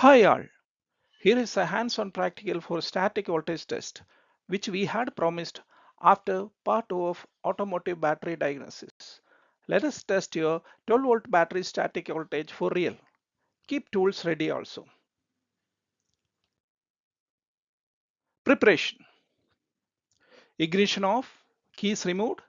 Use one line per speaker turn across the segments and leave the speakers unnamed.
Hi all, here is a hands-on practical for static voltage test which we had promised after part 2 of automotive battery diagnosis. Let us test your 12 volt battery static voltage for real. Keep tools ready also. Preparation. Ignition off, keys removed,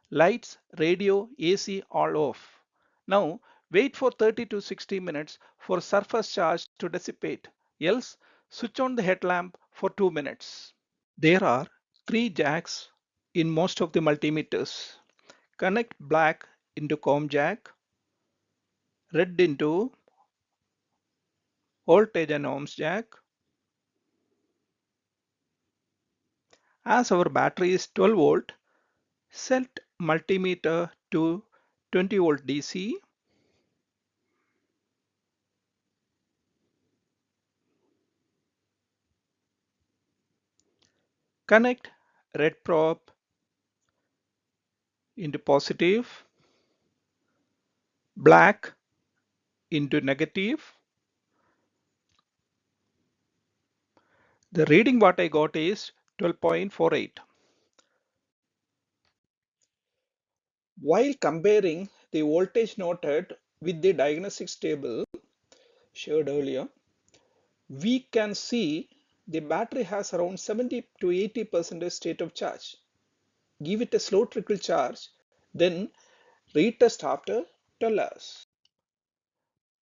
lights, radio, AC all off. Now wait for 30 to 60 minutes for surface charge to dissipate, else switch on the headlamp for 2 minutes. There are three jacks in most of the multimeters. Connect black into COM jack, red into voltage and ohms jack. As our battery is 12 volt, set multimeter to 20 volt DC. Connect red probe into positive, black into negative. The reading what I got is 12.48. While comparing the voltage noted with the diagnostics table shared earlier, we can see the battery has around 70 to 80% state of charge. Give it a slow trickle charge, then retest after 12 hours.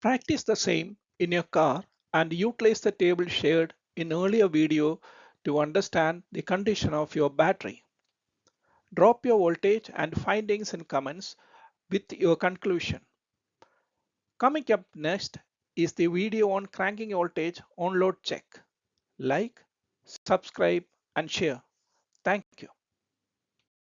Practice the same in your car and utilize the table shared in earlier video to understand the condition of your battery. Drop your voltage and findings in comments with your conclusion. Coming up next is the video on cranking voltage on load check. Like, subscribe and share. Thank you.